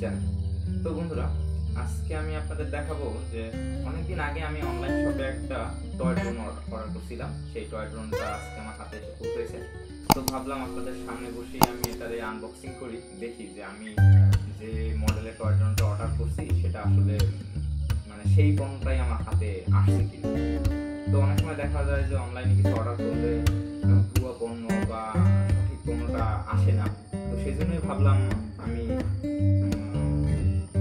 Channel. তো বন্ধুরা, আজকে আমি আপনাদের দেখাবো যে অনেকদিন আগে আমি অনলাইন শপে একটা টয় ড্রোন অর্ডার করছিলাম। সেই টয় ড্রোনটা আজকে আমার হাতে এসে পৌঁছেছে। তো ভাবলাম আপনাদের সামনে বসেই আমি এটারে আনবক্সিং করি, দেখি যে আমি যে মডেলের টয় ড্রোনটা অর্ডার করছি সেটা আসলে মানে সেই পণ্যটাই আমার হাতে আসছে কিনা। তো অনেক সময় দেখা যায় যে অনলাইনে কিছু অর্ডার করলে ভুয়া পণ্য বা সঠিক পণ্যটা আসে না। তো সেই জন্যই ভাবলাম আমি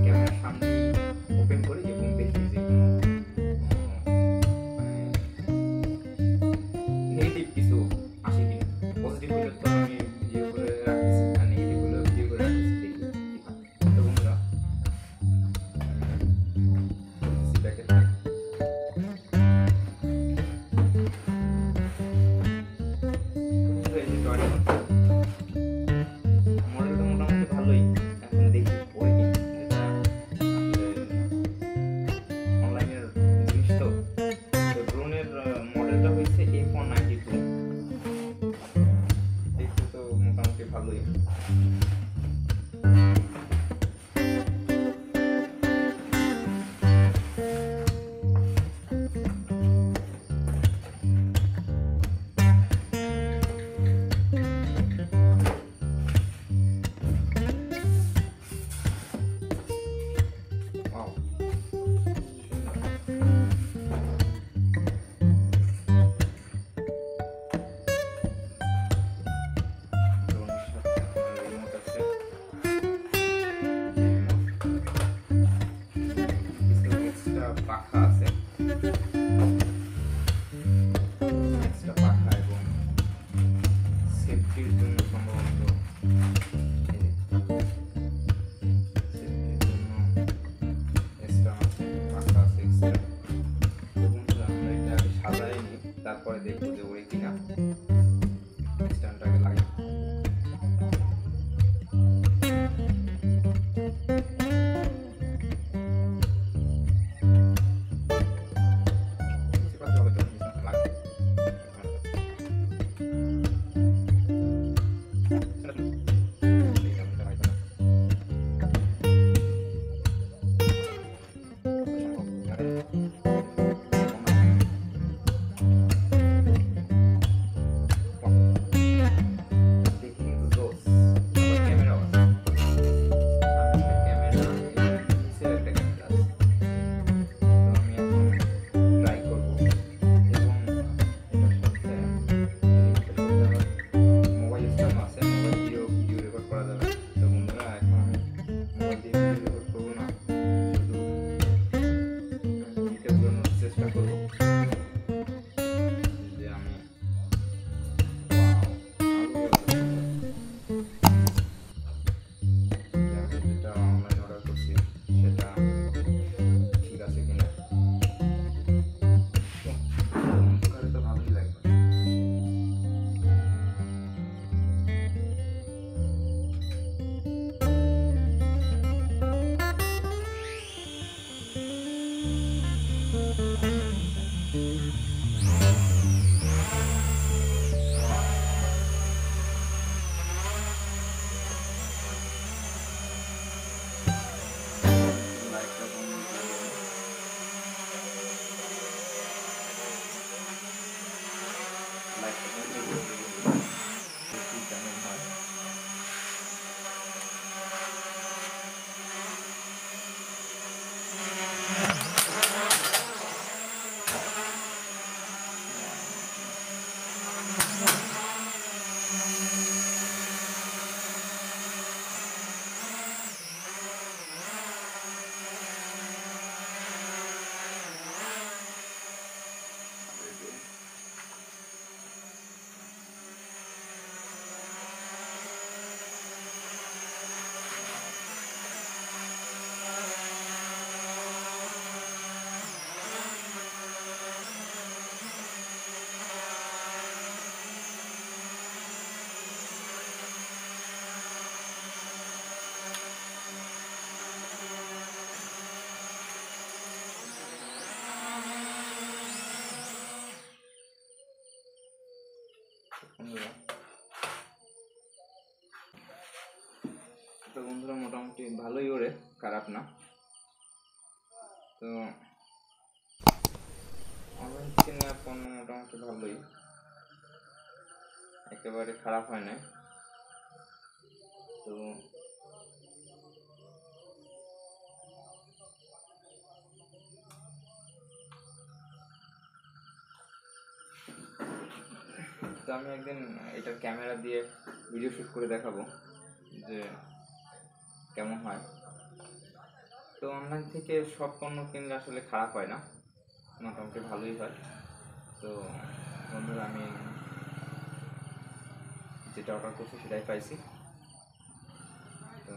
ক্যামেরার সামনে ওপেন করি এবং দেখি যে নেগেটিভ কিছু আসে কিনা। পজিটিভ হলে তো আমি ভিডিও করে রাখছি, আর নেগেটিভ হলে ভিডিও করে রাখছি, দেখি কি হয়। তো বন্ধুরা, ব্যাকেট মডেলটা মোটামুটি ভালোই। এখন দেখি পরে কিনি, অনলাইনের জিনিস তো। ড্রোনের মডেলটা হয়েছে F192, দেখতে তো মোটামুটি ভালোই। পাখা আছে, এক্সট্রা পাখা এবং সেফটির জন্য সম্ভবত সেফটির জন্য এক্সট্রা আছে, পাখা আছে এক্সট্রা। তো বন্ধুরা, আমরা এটা আগে সাজাই নিই, তারপরে দেখবো যে ওরে কিনা। স্ট্যান্ডটাকে লাগাই। তো বন্ধুরা মোটামুটি ভালোই ওড়ে, খারাপ না। তো অনলাইন থেকে নেওয়া পণ্য মোটামুটি ভালোই, একেবারে খারাপ হয় না। তো তো আমি একদিন এটার ক্যামেরা দিয়ে ভিডিও শ্যুট করে দেখাবো যে কেমন হয়। তো অনলাইন থেকে সব পণ্য কিনলে আসলে খারাপ হয় না, মোটামুটি ভালোই হয়। তো বন্ধুরা আমি যেটা অর্ডার করছি সেটাই পাইছি। তো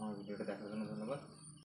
আমার ভিডিওটা দেখার জন্য ধন্যবাদ।